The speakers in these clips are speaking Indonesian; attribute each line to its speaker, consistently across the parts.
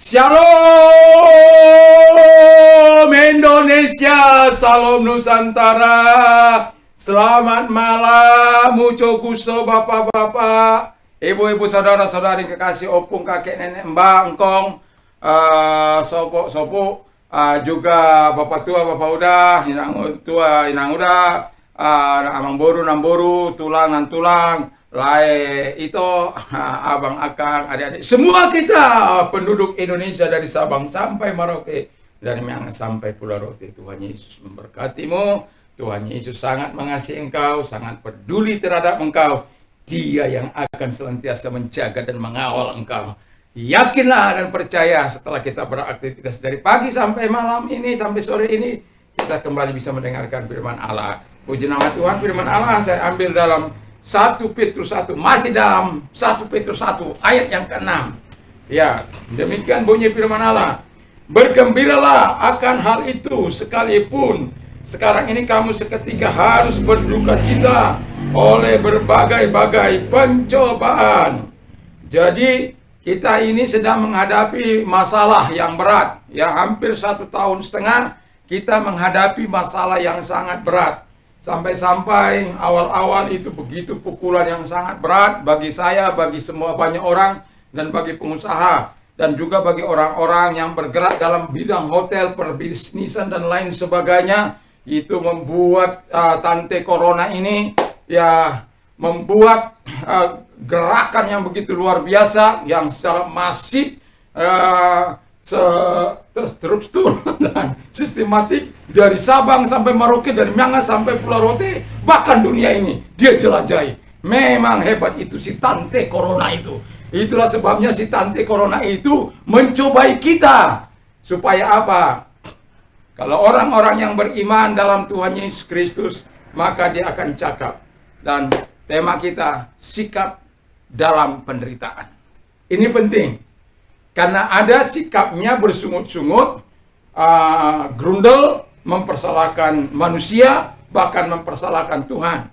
Speaker 1: Shalom Indonesia, salam Nusantara. Selamat malam, mucho gusto bapak-bapak, ibu-ibu, saudara-saudari kekasih, opung, kakek, nenek, mbak, engkong, sopo-sopo, juga bapak tua, bapak udah, inang tua, inang udah, amang boru, namboru, tulang, nan tulang, Lai itu abang akang adik-adik semua kita penduduk Indonesia dari Sabang sampai Merauke, dari Miangas sampai Pulau Rote. Tuhan Yesus memberkatimu. Tuhan Yesus sangat mengasihi engkau, sangat peduli terhadap engkau. Dia yang akan senantiasa menjaga dan mengawal engkau. Yakinlah dan percaya, setelah kita beraktivitas dari pagi sampai malam ini, sampai sore ini, kita kembali bisa mendengarkan firman Allah. Puji nama Tuhan. Firman Allah saya ambil dalam 1 Petrus 1, masih dalam 1 Petrus 1 ayat yang ke-6. Ya, demikian bunyi firman Allah. Bergembiralah akan hal itu, sekalipun sekarang ini kamu seketika harus berduka cita oleh berbagai-bagai pencobaan. Jadi kita ini sedang menghadapi masalah yang berat. Ya, hampir 1,5 tahun kita menghadapi masalah yang sangat berat. Sampai-sampai awal-awal itu begitu pukulan yang sangat berat bagi saya, bagi semua banyak orang, dan bagi pengusaha, dan juga bagi orang-orang yang bergerak dalam bidang hotel, perbisnisan, dan lain sebagainya. Itu membuat Tante Corona ini ya membuat gerakan yang begitu luar biasa, yang secara masif, terstruktur dan sistematik dari Sabang sampai Merauke, dari Miangas sampai Pulau Rote, bahkan dunia ini dia jelajahi. Memang hebat itu si Tante Corona itu. Itulah sebabnya si Tante Corona itu mencobai kita. Supaya apa? Kalau orang-orang yang beriman dalam Tuhan Yesus Kristus, maka dia akan cakap. Dan tema kita, sikap dalam penderitaan. Ini penting. Karena ada sikapnya bersungut-sungut, grundel, mempersalahkan manusia, bahkan mempersalahkan Tuhan.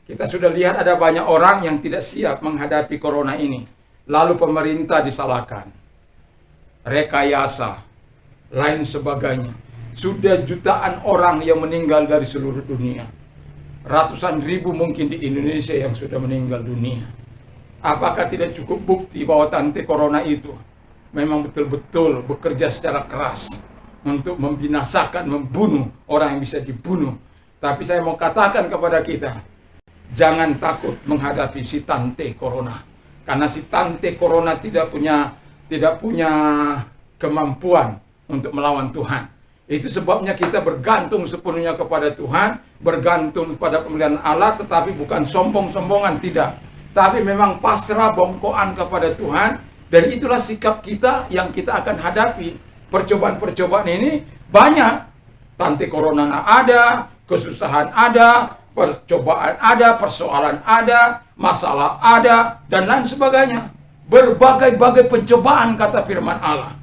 Speaker 1: Kita sudah lihat ada banyak orang yang tidak siap menghadapi corona ini. Lalu pemerintah disalahkan. Rekayasa, lain sebagainya. Sudah jutaan orang yang meninggal dari seluruh dunia. Ratusan ribu mungkin di Indonesia yang sudah meninggal dunia. Apakah tidak cukup bukti bahwa Tante Corona itu memang betul-betul bekerja secara keras untuk membinasakan, membunuh orang yang bisa dibunuh. Tapi saya mau katakan kepada kita, jangan takut menghadapi si Tante Corona. Karena si Tante Corona tidak punya kemampuan untuk melawan Tuhan. Itu sebabnya kita bergantung sepenuhnya kepada Tuhan, bergantung pada pemeliharaan Allah, tetapi bukan sombong-sombongan, tidak. Tapi memang pasrah bongkoan kepada Tuhan. Dan itulah sikap kita yang kita akan hadapi. Percobaan-percobaan ini banyak. Tante Corona ada, kesusahan ada, percobaan ada, persoalan ada, masalah ada, dan lain sebagainya. Berbagai-bagai pencobaan kata firman Allah.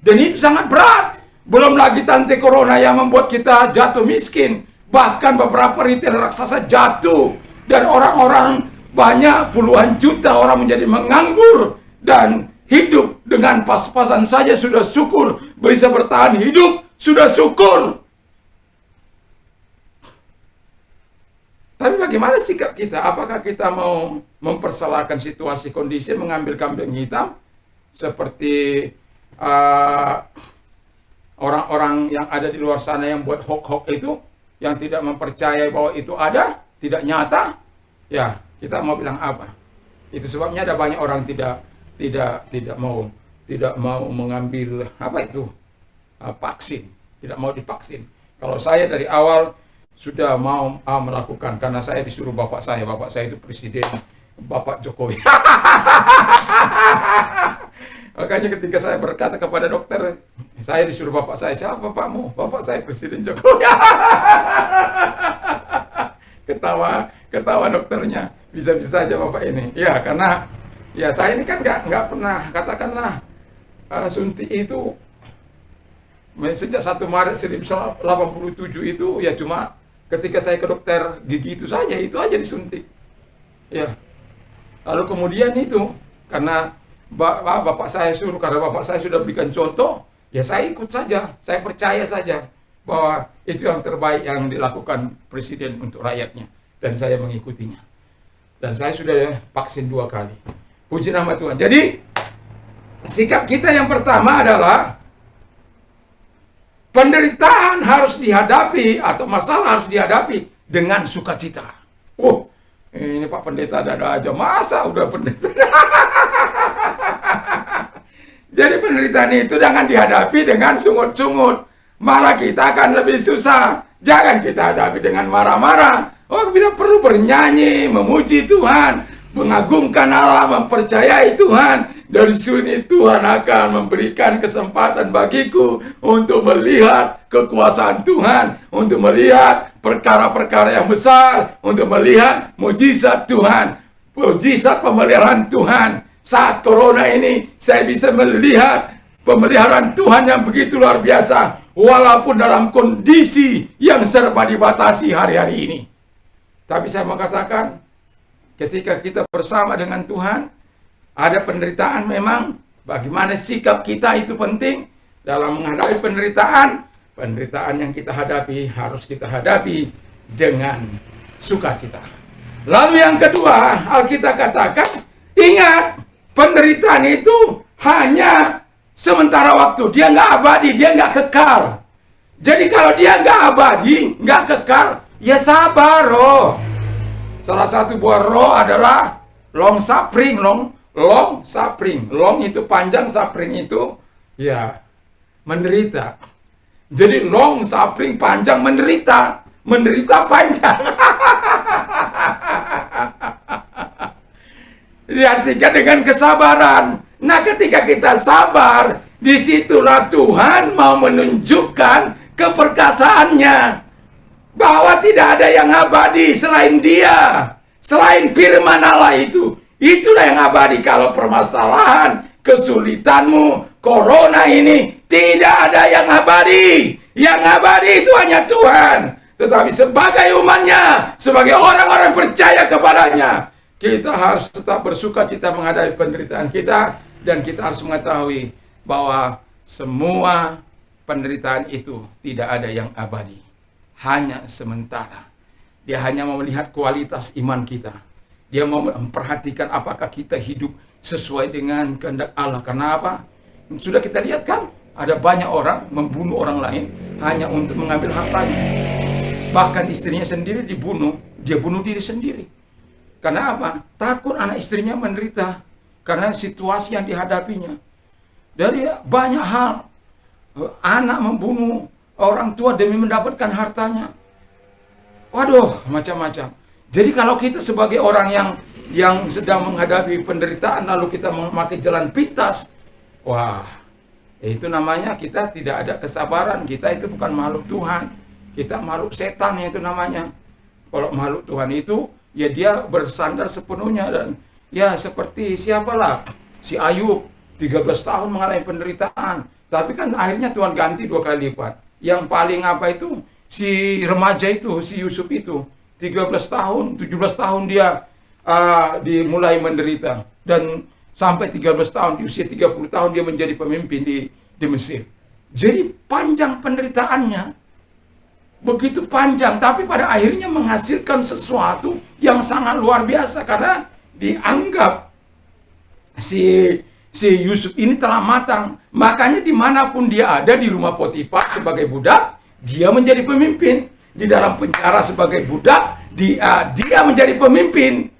Speaker 1: Dan itu sangat berat. Belum lagi Tante Corona yang membuat kita jatuh miskin. Bahkan beberapa retail raksasa jatuh. Dan orang-orang banyak, puluhan juta orang menjadi menganggur. Dan hidup dengan pas-pasan saja sudah syukur. Bisa bertahan hidup, sudah syukur. Tapi bagaimana sikap kita? Apakah kita mau mempersalahkan situasi kondisi, mengambil kambing hitam? Seperti orang-orang yang ada di luar sana yang buat hoax-hoax itu, yang tidak mempercayai bahwa itu ada, tidak nyata. Ya, kita mau bilang apa? Itu sebabnya ada banyak orang tidak mau mengambil vaksin, tidak mau divaksin. Kalau saya dari awal sudah mau melakukan, karena saya disuruh bapak saya itu presiden, Bapak Jokowi. Makanya ketika saya berkata kepada dokter, saya disuruh bapak saya, siapa bapakmu? Bapak saya presiden Jokowi. ketawa dokternya, bisa-bisa aja bapak ini. Ya, karena ya saya ini kan nggak pernah, katakanlah suntik itu sejak 1 Maret 1987 itu ya cuma ketika saya ke dokter gigi itu saja, itu aja disuntik. Ya. Lalu kemudian itu karena Bapak saya suruh, karena bapak saya sudah berikan contoh, ya saya ikut saja, saya percaya saja bahwa itu yang terbaik yang dilakukan presiden untuk rakyatnya, dan saya mengikutinya. Dan saya sudah vaksin 2 kali. Puji nama Tuhan. Jadi sikap kita yang pertama adalah penderitaan harus dihadapi atau masalah harus dihadapi dengan sukacita. Ini Pak Pendeta ada aja, masa udah pendeta. Jadi penderitaan itu jangan dihadapi dengan sungut-sungut, malah kita akan lebih susah. Jangan kita hadapi dengan marah-marah. Bila perlu bernyanyi, memuji Tuhan, mengagungkan Allah, mempercayai Tuhan. Dari sini Tuhan akan memberikan kesempatan bagiku untuk melihat kekuasaan Tuhan, untuk melihat perkara-perkara yang besar, untuk melihat mujizat Tuhan, mujizat pemeliharaan Tuhan. Saat corona ini, saya bisa melihat pemeliharaan Tuhan yang begitu luar biasa, walaupun dalam kondisi yang serba dibatasi hari-hari ini. Tapi saya mau katakan, ketika kita bersama dengan Tuhan, ada penderitaan memang, bagaimana sikap kita itu penting dalam menghadapi penderitaan. Penderitaan yang kita hadapi harus kita hadapi dengan sukacita. Lalu yang kedua, Alkitab katakan, ingat, penderitaan itu hanya sementara waktu. Dia nggak abadi, dia nggak kekal. Jadi kalau dia nggak abadi, nggak kekal, ya sabar, roh. Salah satu buah roh adalah long suffering, long suffering. Long itu panjang, suffering itu ya menderita. Jadi long suffering panjang, menderita panjang. Diartikan dengan kesabaran. Nah, ketika kita sabar, disitulah Tuhan mau menunjukkan keperkasaannya, bahwa tidak ada yang abadi selain Dia, selain firman Allah itu. Itulah yang abadi. Kalau permasalahan, kesulitanmu, corona ini, tidak ada yang abadi. Yang abadi itu hanya Tuhan. Tetapi sebagai umatnya, sebagai orang-orang percaya kepadanya, kita harus tetap bersuka cita menghadapi penderitaan kita, dan kita harus mengetahui bahwa semua penderitaan itu tidak ada yang abadi, hanya sementara. Dia hanya mau melihat kualitas iman kita. Dia mau memperhatikan apakah kita hidup sesuai dengan kehendak Allah. Karena apa? Sudah kita lihat kan, ada banyak orang membunuh orang lain hanya untuk mengambil hartanya. Bahkan istrinya sendiri dibunuh, dia bunuh diri sendiri. Karena apa? Takut anak istrinya menderita karena situasi yang dihadapinya. Dari banyak hal, anak membunuh orang tua demi mendapatkan hartanya. Waduh, macam-macam. Jadi kalau kita sebagai orang yang sedang menghadapi penderitaan, lalu kita memakai jalan pintas, wah, itu namanya kita tidak ada kesabaran. Kita itu bukan makhluk Tuhan, kita makhluk setan, itu namanya. Kalau makhluk Tuhan itu, ya dia bersandar sepenuhnya. Dan ya seperti siapalah, si Ayub 13 tahun mengalami penderitaan, tapi kan akhirnya Tuhan ganti 2 kali lipat. Yang paling apa itu, si remaja itu, si Yusuf itu 13 tahun, 17 tahun dia dimulai menderita, dan sampai 13 tahun, di usia 30 tahun dia menjadi pemimpin di Mesir. Jadi panjang penderitaannya, begitu panjang, tapi pada akhirnya menghasilkan sesuatu yang sangat luar biasa, karena dianggap si Yusuf ini telah matang. Makanya dimanapun dia ada, di rumah Potifar sebagai budak, dia menjadi pemimpin. Di dalam penjara sebagai budak, dia menjadi pemimpin.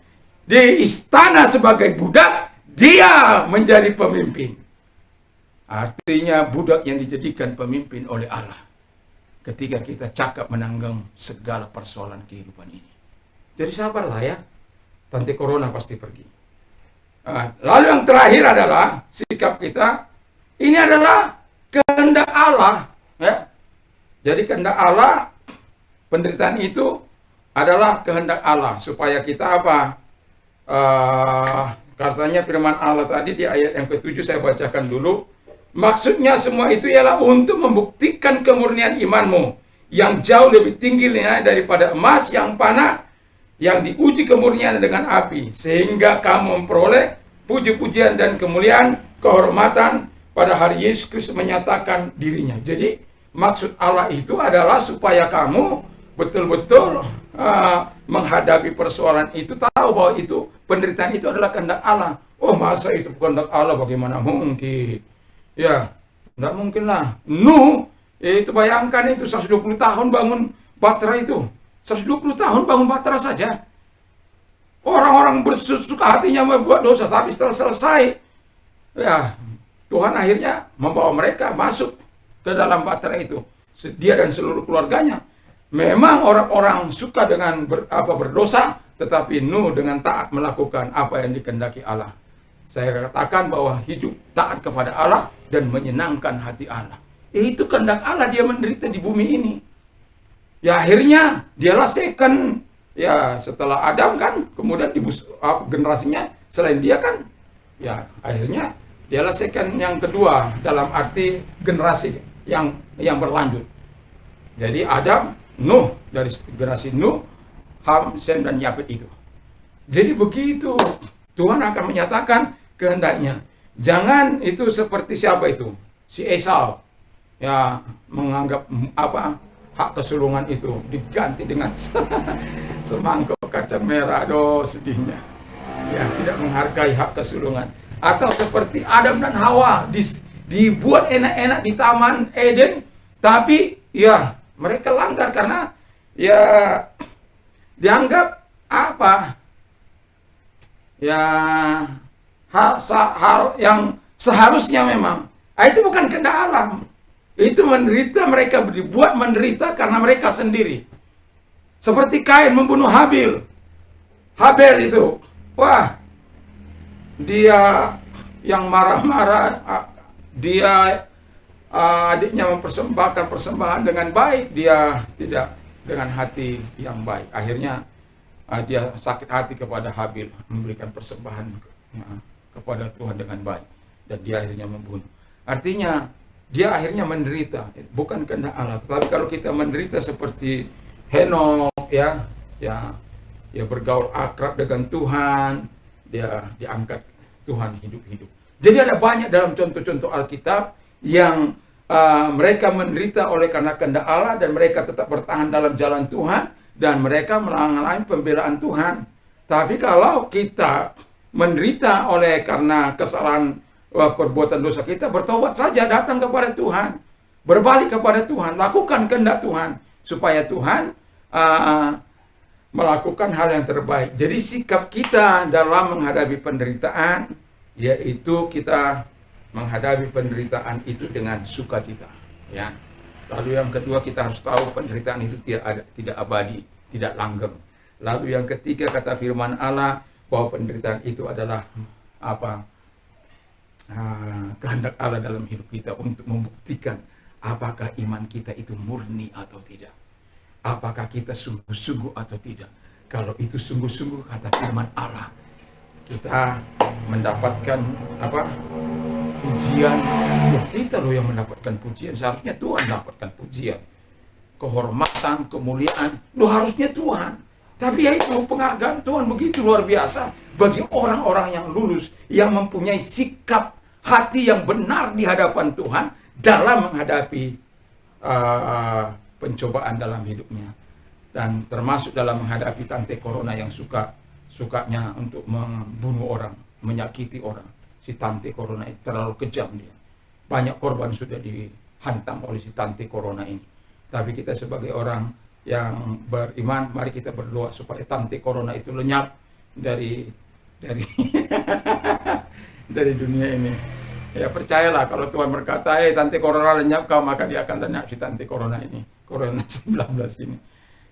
Speaker 1: Di istana sebagai budak, dia menjadi pemimpin. Artinya budak yang dijadikan pemimpin oleh Allah. Ketika kita cakap menanggung segala persoalan kehidupan ini. Jadi sabarlah ya. Nanti corona pasti pergi. Lalu yang terakhir adalah sikap kita. Ini adalah kehendak Allah. Ya. Jadi kehendak Allah, penderitaan itu adalah kehendak Allah. Supaya kita apa? Katanya firman Allah tadi di ayat yang ke-7, saya bacakan dulu. Maksudnya semua itu ialah untuk membuktikan kemurnian imanmu, yang jauh lebih tinggi daripada emas yang panah, yang diuji kemurnian dengan api, sehingga kamu memperoleh puji-pujian dan kemuliaan, kehormatan pada hari Yesus Kristus menyatakan dirinya. Jadi maksud Allah itu adalah supaya kamu betul-betul menghadapi persoalan itu, tahu bahwa itu penderitaan itu adalah kehendak Allah. Oh, masa itu kehendak Allah, bagaimana mungkin? Ya, tidak mungkin lah. Nuh, itu bayangkan itu 120 tahun bangun Batra itu. 120 tahun bangun Batra saja. Orang-orang bersuka hatinya membuat dosa, tapi setelah selesai, ya Tuhan akhirnya membawa mereka masuk ke dalam Batra itu. Dia dan seluruh keluarganya. Memang orang-orang suka dengan berdosa, tetapi Nuh dengan taat melakukan apa yang dikehendaki Allah. Saya katakan bahwa hidup taat kepada Allah dan menyenangkan hati Allah. Itu kehendak Allah, dia menderita di bumi ini. Ya akhirnya dialah second. Ya setelah Adam kan, kemudian generasinya selain dia kan, ya akhirnya dialah second yang kedua dalam arti generasi yang berlanjut. Jadi Adam, Nuh, dari generasi Nuh, Ham, Sem, dan Yafet itu. Jadi begitu Tuhan akan menyatakan kehendaknya. Jangan itu seperti siapa itu? Si Esau. Ya, menganggap hak kesulungan itu diganti dengan semangkuk kacang merah. Aduh, sedihnya. Ya, tidak menghargai hak kesulungan. Atau seperti Adam dan Hawa dibuat enak-enak di Taman Eden, tapi ya mereka langgar karena ya dianggap ya hal yang seharusnya memang. Itu bukan kehendak Allah. Itu menderita, mereka dibuat menderita karena mereka sendiri. Seperti Kain membunuh Habil. Habel itu, wah, dia yang marah-marah, dia adiknya mempersembahkan persembahan dengan baik, dia tidak dengan hati yang baik. Akhirnya dia sakit hati kepada Habil, memberikan persembahan kepada Tuhan dengan baik, dan dia akhirnya membunuh. Artinya dia akhirnya menderita, bukan kehendak Allah. Tetapi kalau kita menderita seperti Henok, ya bergaul akrab dengan Tuhan, dia diangkat Tuhan hidup-hidup. Jadi ada banyak dalam contoh-contoh Alkitab yang mereka menderita oleh karena kehendak Allah, dan mereka tetap bertahan dalam jalan Tuhan, dan mereka mengalami pembelaan Tuhan. Tapi kalau kita menderita oleh karena kesalahan perbuatan dosa kita, bertobat saja, datang kepada Tuhan, berbalik kepada Tuhan, lakukan kehendak Tuhan, supaya Tuhan melakukan hal yang terbaik. Jadi sikap kita dalam menghadapi penderitaan, yaitu kita menghadapi penderitaan itu dengan sukacita, ya. Lalu yang kedua, kita harus tahu penderitaan itu tidak abadi, tidak langgeng. Lalu yang ketiga, kata firman Allah bahwa penderitaan itu adalah kehendak Allah dalam hidup kita untuk membuktikan apakah iman kita itu murni atau tidak. Apakah kita sungguh-sungguh atau tidak. Kalau itu sungguh-sungguh, kata firman Allah, kita mendapatkan pujian. Kita loh yang mendapatkan pujian. Seharusnya Tuhan mendapatkan pujian, kehormatan, kemuliaan. Harusnya Tuhan. Tapi ya itu, penghargaan Tuhan begitu luar biasa bagi orang-orang yang lulus, yang mempunyai sikap hati yang benar di hadapan Tuhan dalam menghadapi pencobaan dalam hidupnya. Dan termasuk dalam menghadapi tante corona yang sukanya untuk membunuh orang, menyakiti orang. Si tante corona itu terlalu kejam dia. Banyak korban sudah dihantam oleh si tante corona ini. Tapi kita sebagai orang yang beriman, mari kita berdoa supaya tante corona itu lenyap dari dari dunia ini. Ya percayalah, kalau Tuhan berkata, tante corona lenyap kau, maka dia akan lenyap si tante corona ini, corona 19 ini.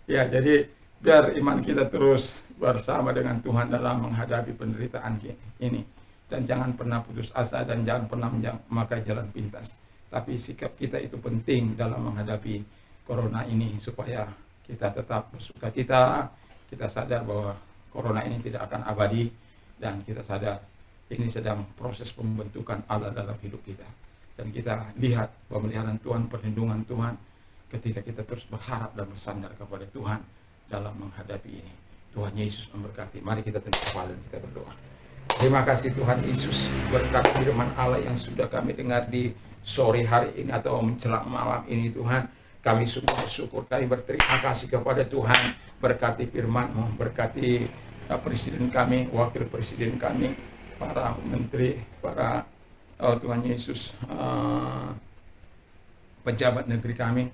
Speaker 1: Ya, jadi biar iman kita terus bersama dengan Tuhan dalam menghadapi penderitaan ini. Dan jangan pernah putus asa, dan jangan pernah memakai jalan pintas. Tapi sikap kita itu penting dalam menghadapi corona ini, supaya kita tetap bersukacita. Kita sadar bahwa corona ini tidak akan abadi, dan kita sadar ini sedang proses pembentukan Allah dalam hidup kita. Dan kita lihat pemeliharaan Tuhan, perlindungan Tuhan, ketika kita terus berharap dan bersandar kepada Tuhan dalam menghadapi ini. Tuhan Yesus memberkati. Mari kita tunduk kepala dan kita berdoa. Terima kasih Tuhan Yesus, berkat firman Allah yang sudah kami dengar di sore hari ini atau menjelang malam ini Tuhan. Kami sungguh bersyukur, kami berterima kasih kepada Tuhan. Berkati firman-Mu, berkati presiden kami, wakil presiden kami, para menteri, para Tuhan Yesus, pejabat negeri kami.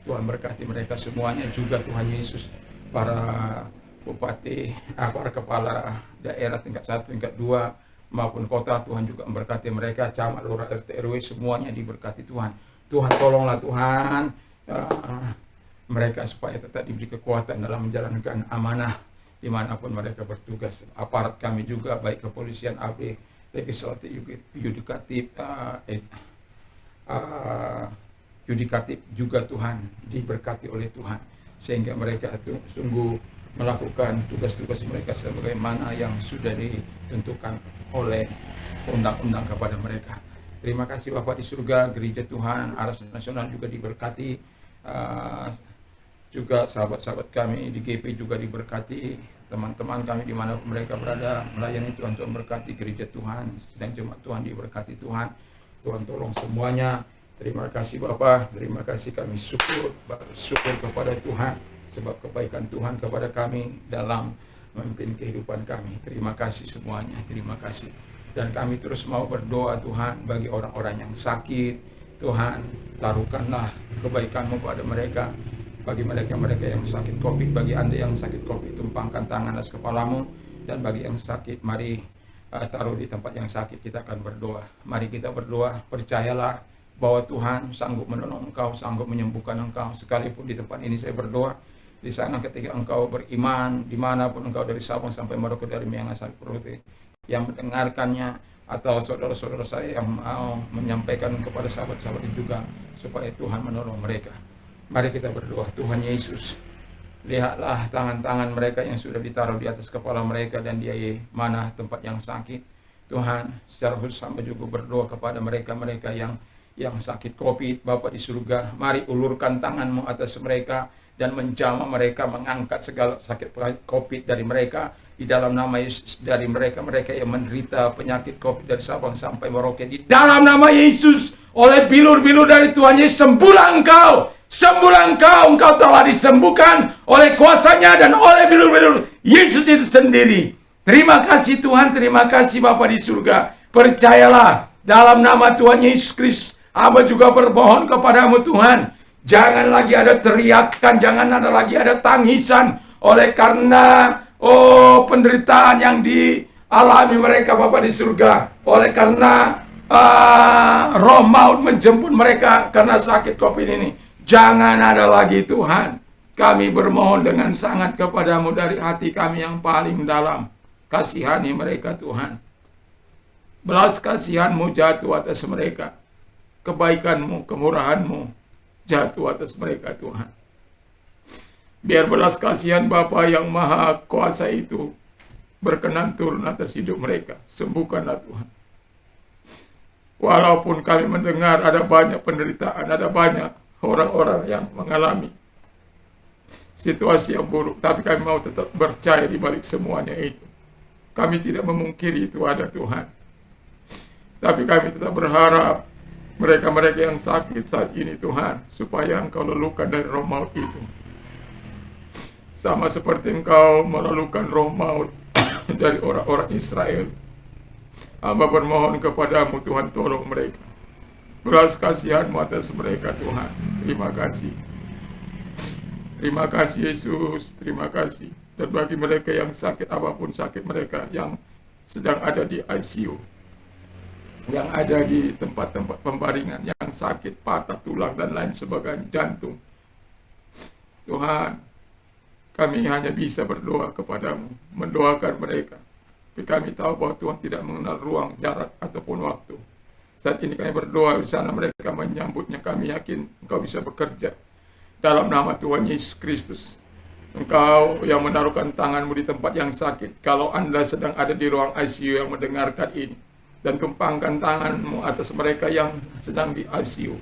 Speaker 1: Tuhan berkati mereka semuanya juga Tuhan Yesus. Para bupati, para kepala daerah tingkat 1, tingkat 2 maupun kota, Tuhan juga memberkati mereka, camat, lurah, RT, RW, semuanya diberkati Tuhan. Tuhan tolonglah Tuhan mereka supaya tetap diberi kekuatan dalam menjalankan amanah dimanapun mereka bertugas. Aparat kami juga, baik kepolisian, AB, legislatif, yudikatif, yudikatif juga Tuhan, diberkati oleh Tuhan, sehingga mereka itu sungguh melakukan tugas-tugas mereka sebagaimana yang sudah ditentukan oleh undang-undang kepada mereka. Terima kasih Bapak di surga, gereja Tuhan, Aras Nasional juga diberkati, juga sahabat-sahabat kami di GP juga diberkati, teman-teman kami di mana mereka berada melayani Tuhan. Tuhan berkati gereja Tuhan dan jemaat Tuhan diberkati Tuhan. Tuhan tolong semuanya. Terima kasih Bapak, terima kasih, kami bersyukur kepada Tuhan sebab kebaikan Tuhan kepada kami dalam memimpin kehidupan kami. Terima kasih semuanya, terima kasih. Dan kami terus mau berdoa Tuhan bagi orang-orang yang sakit. Tuhan, taruhkanlah kebaikan-Mu pada mereka. Bagi mereka-mereka yang sakit COVID, bagi Anda yang sakit COVID, tumpangkan tangan atas kepalamu. Dan bagi yang sakit, mari taruh di tempat yang sakit, kita akan berdoa. Mari kita berdoa, percayalah bahwa Tuhan sanggup menolong engkau, sanggup menyembuhkan engkau. Sekalipun di tempat ini saya berdoa, di sana ketika engkau beriman, dimanapun engkau dari Sabang sampai Merauke, dari Miangas sampai Perute, yang mendengarkannya, atau saudara-saudara saya yang mau menyampaikan kepada sahabat-sahabat juga, supaya Tuhan menolong mereka. Mari kita berdoa. Tuhan Yesus, lihatlah tangan-tangan mereka yang sudah ditaruh di atas kepala mereka dan di mana tempat yang sakit. Tuhan, secara khusus sampai juga berdoa kepada mereka-mereka yang sakit COVID. Bapa di surga, mari ulurkan tangan-Mu atas mereka dan menjamah mereka, mengangkat segala sakit COVID dari mereka. Di dalam nama Yesus, dari mereka-mereka yang menderita penyakit COVID dari Sabang sampai Merauke, di dalam nama Yesus, oleh bilur-bilur dari Tuhan Yesus, sembuhlah engkau, engkau telah disembuhkan oleh kuasanya dan oleh bilur-bilur Yesus itu sendiri. Terima kasih Tuhan, terima kasih Bapa di surga. Percayalah, dalam nama Tuhan Yesus Kristus, hamba juga bermohon kepadamu Tuhan, jangan lagi ada teriakan, jangan ada lagi ada tangisan, oleh karena penderitaan yang dialami mereka Bapa di surga, oleh karena roh maut menjemput mereka karena sakit COVID ini. Jangan ada lagi Tuhan. Kami bermohon dengan sangat kepadamu dari hati kami yang paling dalam. Kasihani mereka Tuhan. Belas kasihan-Mu jatuh atas mereka. Kebaikan-Mu, kemurahan-Mu jatuh atas mereka Tuhan. Biar belas kasihan Bapa yang maha kuasa itu berkenan turun atas hidup mereka. Sembuhkanlah Tuhan. Walaupun kami mendengar ada banyak penderitaan, ada banyak orang-orang yang mengalami situasi yang buruk, tapi kami mau tetap percaya di balik semuanya itu. Kami tidak memungkiri itu ada Tuhan. Tapi kami tetap berharap mereka-mereka yang sakit saat ini Tuhan, supaya Engkau lelukan dari roh maut itu. Sama seperti Engkau melalukan roh maut dari orang-orang Israel. Hamba bermohon kepadamu Tuhan, tolong mereka. Belas kasihan-Mu atas mereka Tuhan. Terima kasih. Terima kasih Yesus, terima kasih. Dan bagi mereka yang sakit, apapun sakit mereka, yang sedang ada di ICU, yang ada di tempat-tempat pembaringan, yang sakit patah tulang dan lain sebagainya, jantung, Tuhan, kami hanya bisa berdoa kepadamu, mendoakan mereka. Tapi kami tahu bahwa Tuhan tidak mengenal ruang, jarak, ataupun waktu. Saat ini kami berdoa, di sana mereka menyambutnya. Kami yakin Engkau bisa bekerja. Dalam nama Tuhan Yesus Kristus, Engkau yang menaruhkan tangan-Mu di tempat yang sakit. Kalau Anda sedang ada di ruang ICU yang mendengarkan ini, dan tumpangkan tangan-Mu atas mereka yang sedang di ICU.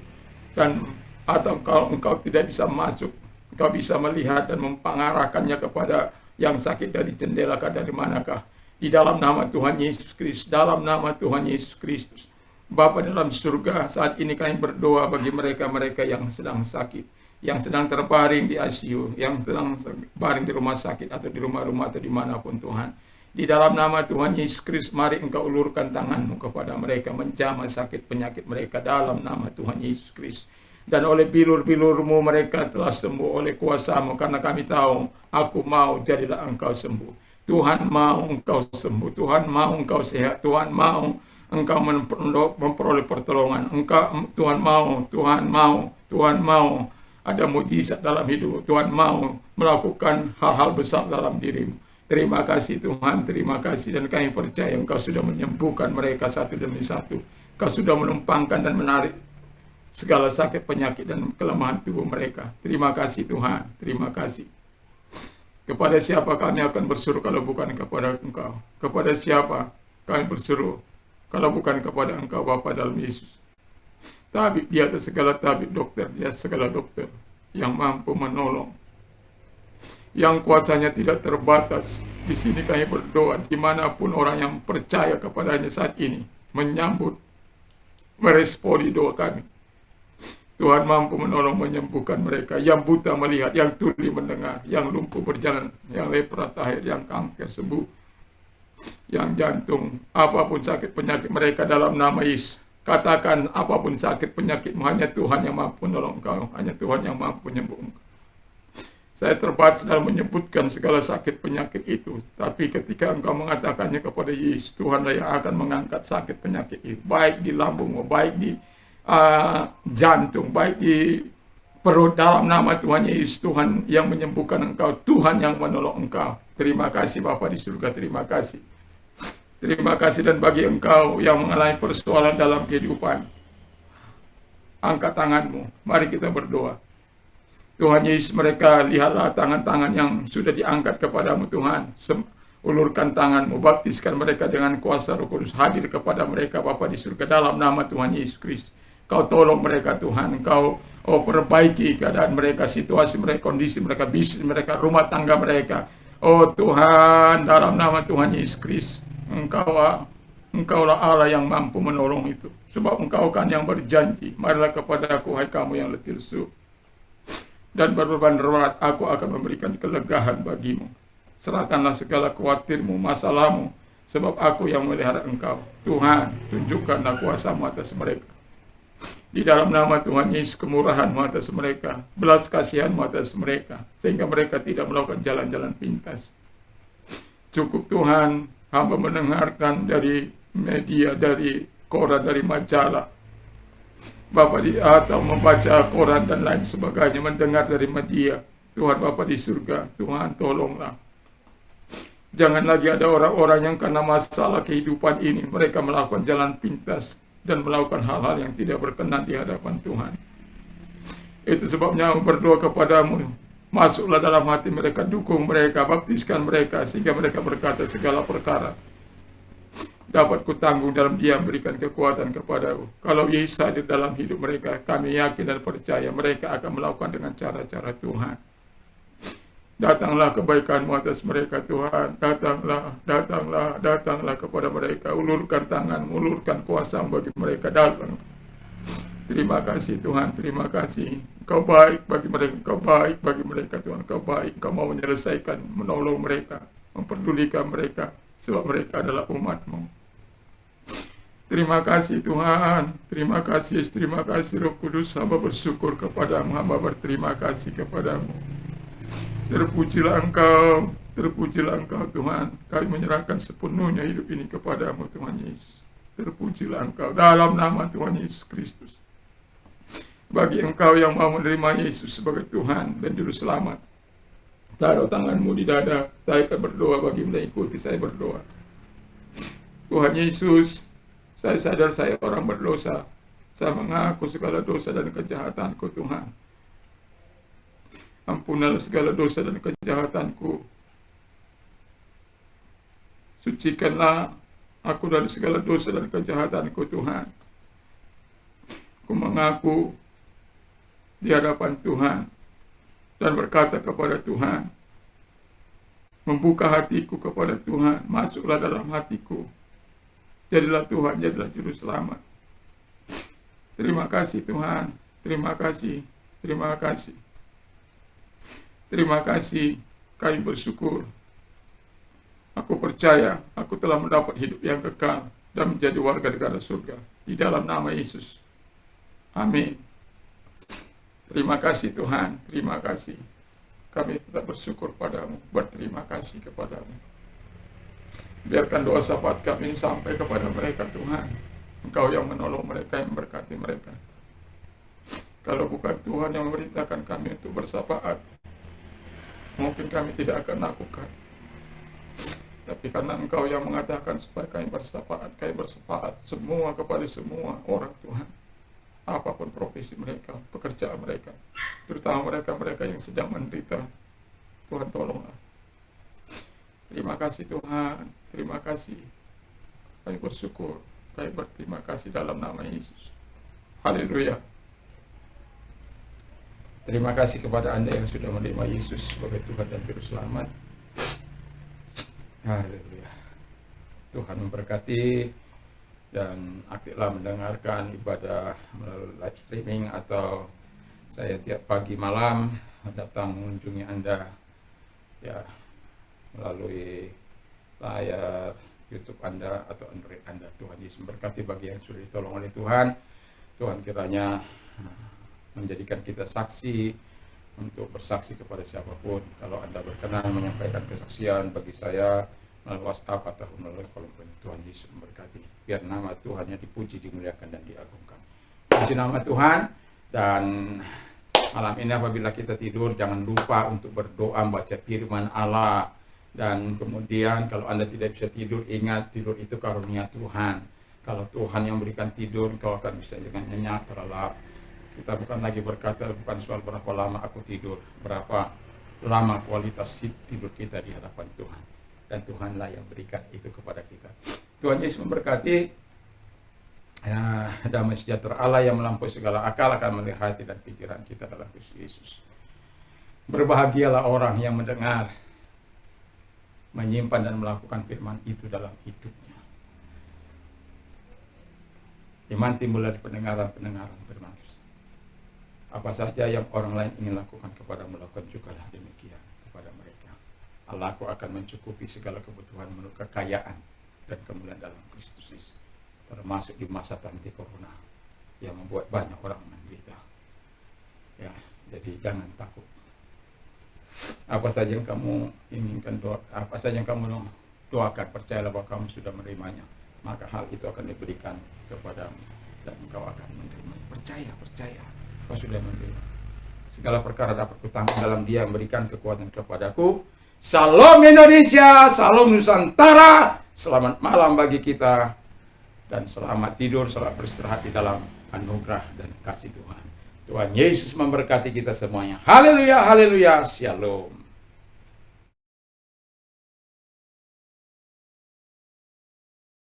Speaker 1: Dan atau kalau Engkau tidak bisa masuk, Engkau bisa melihat dan mengarahkannya kepada yang sakit dari jendela kah, dari manakah. Di dalam nama Tuhan Yesus Kristus, dalam nama Tuhan Yesus Kristus. Bapa dalam surga, saat ini kami berdoa bagi mereka-mereka yang sedang sakit, yang sedang terbaring di ICU, yang sedang terbaring di rumah sakit atau di rumah-rumah atau dimanapun Tuhan. Di dalam nama Tuhan Yesus Kristus, mari Engkau ulurkan tangan-Mu kepada mereka, menjamah sakit penyakit mereka dalam nama Tuhan Yesus Kristus. Dan oleh bilur-bilur-Mu mereka telah sembuh oleh kuasa-Mu, karena kami tahu, aku mau jadilah Engkau sembuh. Tuhan mau Engkau sembuh, Tuhan mau Engkau sehat, Tuhan mau Engkau memperoleh pertolongan. Tuhan mau ada mujizat dalam hidup. Tuhan mau melakukan hal-hal besar dalam dirimu. Terima kasih Tuhan, terima kasih. Dan kami percaya Engkau sudah menyembuhkan mereka satu demi satu. Engkau sudah menumpangkan dan menarik segala sakit, penyakit, dan kelemahan tubuh mereka. Terima kasih Tuhan, terima kasih. Kepada siapa kami akan berseru kalau bukan kepada Engkau? Kepada siapa kami berseru kalau bukan kepada Engkau Bapa dalam Yesus? Tabib di atas segala tabib, dokter di atas segala dokter, yang mampu menolong, yang kuasanya tidak terbatas. Di sini kami berdoa, dimanapun orang yang percaya kepadanya saat ini, menyambut, meresponi doa kami. Tuhan mampu menolong, menyembuhkan mereka, yang buta melihat, yang tuli mendengar, yang lumpuh berjalan, yang lepra tahir, yang kanker sembuh, yang jantung, apapun sakit penyakit mereka dalam nama Yesus. Katakan apapun sakit penyakitmu, hanya Tuhan yang mampu menolong engkau, hanya Tuhan yang mampu menyembuh engkau. Saya terbatas dalam menyebutkan segala sakit penyakit itu, tapi ketika engkau mengatakannya kepada Yesus, Tuhanlah yang akan mengangkat sakit penyakit itu, baik di lambungmu, baik di jantung, baik di perut, dalam nama Tuhan Yesus. Tuhan yang menyembuhkan engkau, Tuhan yang menolong engkau. Terima kasih Bapa di surga, terima kasih. Terima kasih. Dan bagi engkau yang mengalami persoalan dalam kehidupan, angkat tanganmu, mari kita berdoa. Tuhan Yesus, mereka lihatlah tangan-tangan yang sudah diangkat kepadamu Tuhan. Ulurkan tanganmu, baptiskan mereka dengan kuasa Roh Kudus, hadir kepada mereka Bapa di surga dalam nama Tuhan Yesus Kristus. Kau tolong mereka Tuhan, Kau perbaiki keadaan mereka, situasi mereka, kondisi mereka, bisnis mereka, rumah tangga mereka. Oh Tuhan, dalam nama Tuhan Yesus Kristus, Engkaulah Allah yang mampu menolong itu. Sebab Engkau kan yang berjanji, marilah kepada aku, hai kamu yang letih lesu dan berbeban berat, aku akan memberikan kelegaan bagimu. Serahkanlah segala khawatirmu, masalahmu, sebab aku yang memelihara engkau. Tuhan, tunjukkanlah kuasa-Mu atas mereka. Di dalam nama Tuhan Yesus, kemurahan-Mu atas mereka, belas kasihan-Mu atas mereka, sehingga mereka tidak melakukan jalan-jalan pintas. Cukup Tuhan, hamba mendengarkan dari media, dari koran, dari majalah, Bapak atau membaca koran dan lain sebagainya, mendengar dari media. Tuhan Bapa di surga, Tuhan tolonglah. Jangan lagi ada orang-orang yang karena masalah kehidupan ini, mereka melakukan jalan pintas dan melakukan hal-hal yang tidak berkenan di hadapan Tuhan. Itu sebabnya berdoa kepadamu, masuklah dalam hati mereka, dukung mereka, baptiskan mereka, sehingga mereka berkata segala perkara dapat kutanggung dalam diam, berikan kekuatan kepadaku. Kalau Yesus hadir dalam hidup mereka, kami yakin dan percaya mereka akan melakukan dengan cara-cara Tuhan. Datanglah kebaikan-Mu atas mereka Tuhan. Datanglah kepada mereka. Ulurkan tangan, ulurkan kuasa-Mu bagi mereka. Datang. Terima kasih Tuhan, terima kasih. Engkau baik bagi mereka, Engkau baik bagi mereka Tuhan. Engkau baik, Engkau mau menyelesaikan, menolong mereka, memperdulikan mereka, sebab mereka adalah umat-Mu. Terima kasih Tuhan, terima kasih Roh Kudus. Hamba bersyukur kepadamu, hamba berterima kasih kepadamu. Terpujilah Engkau Tuhan. Kami menyerahkan sepenuhnya hidup ini kepadamu Tuhan Yesus. Terpujilah Engkau dalam nama Tuhan Yesus Kristus. Bagi engkau yang mau menerima Yesus sebagai Tuhan dan Juru Selamat, taruh tanganmu di dada. Saya akan berdoa bagi mengikuti saya berdoa. Tuhan Yesus, saya sadar saya orang berdosa. Saya mengaku segala dosa dan kejahatanku Tuhan. Ampunilah segala dosa dan kejahatanku. Sucikanlah aku dari segala dosa dan kejahatanku Tuhan. Aku mengaku di hadapan Tuhan dan berkata kepada Tuhan, membuka hatiku kepada Tuhan. Masuklah dalam hatiku. Jadilah Tuhan, jadilah juru selamat. Terima kasih Tuhan. Terima kasih. Terima kasih. Terima kasih. Kami bersyukur. Aku percaya aku telah mendapat hidup yang kekal dan menjadi warga negara surga. Di dalam nama Yesus. Amin. Terima kasih Tuhan. Terima kasih. Kami tetap bersyukur padamu. Berterima kasih kepadamu. Biarkan doa syafaat kami ini sampai kepada mereka Tuhan. Engkau yang menolong mereka, yang memberkati mereka. Kalau bukan Tuhan yang memerintahkan kami untuk bersyafaat, mungkin kami tidak akan lakukan. Tapi karena Engkau yang mengatakan supaya kami bersyafaat semua kepada semua orang Tuhan. Apapun profesi mereka, pekerjaan mereka, terutama mereka-mereka yang sedang menderita. Tuhan tolonglah. Terima kasih Tuhan, terima kasih. Kami bersyukur, kami berterima kasih dalam nama Yesus. Haleluya. Terima kasih kepada Anda yang sudah menerima Yesus sebagai Tuhan dan Juru Selamat. Haleluya. Tuhan memberkati, dan aktiflah mendengarkan ibadah melalui live streaming atau saya tiap pagi malam datang mengunjungi Anda ya melalui layar YouTube Anda atau Android Anda. Tuhan Yesus memberkati bagi yang sudah ditolong oleh Tuhan. Tuhan kiranya menjadikan kita saksi untuk bersaksi kepada siapapun. Kalau Anda berkenan menyampaikan kesaksian bagi saya melalui WhatsApp atau melalui kolom komentar. Tuhan Yesus memberkati. Biar nama Tuhan yang dipuji, dimuliakan, dan diagungkan. Puji nama Tuhan. Dan malam ini apabila kita tidur, jangan lupa untuk berdoa, baca firman Allah. Dan kemudian kalau Anda tidak bisa tidur, ingat tidur itu karunia Tuhan. Kalau Tuhan yang berikan tidur, kau akan bisa dengan nyenyak, terlelap. Kita bukan lagi berkata, bukan soal berapa lama aku tidur, berapa lama kualitas tidur kita di hadapan Tuhan. Dan Tuhanlah yang berikan itu kepada kita. Tuhan Yesus memberkati. Ya, damai sejahtera Allah yang melampaui segala akal akan melihat hati dan pikiran kita dalam Kristus Yesus. Berbahagialah orang yang mendengar, menyimpan dan melakukan firman itu dalam hidupnya. Iman timbul dari pendengaran firman. Apa saja yang orang lain ingin lakukan kepada melakukan jugalah demikian kepada mereka. Allah akan mencukupi segala kebutuhan menurut kekayaan dan kemuliaan dalam Kristus Yesus. Termasuk di masa nanti corona yang membuat banyak orang menderita. Ya, jadi jangan takut. Apa saja yang kamu inginkan apa saja yang kamu doakan, percayalah bahwa kamu sudah menerimanya. Maka hal itu akan diberikan kepadamu dan engkau akan menerima. Percaya. Kau sudah menerima. Segala perkara dapat kutanggung dalam Dia yang memberikan kekuatan kepadaku. Salam Indonesia, salam Nusantara. Selamat malam bagi kita. Dan selamat tidur, selamat beristirahat di dalam anugerah dan kasih Tuhan. Tuhan Yesus memberkati kita semuanya. Haleluya, haleluya, shalom.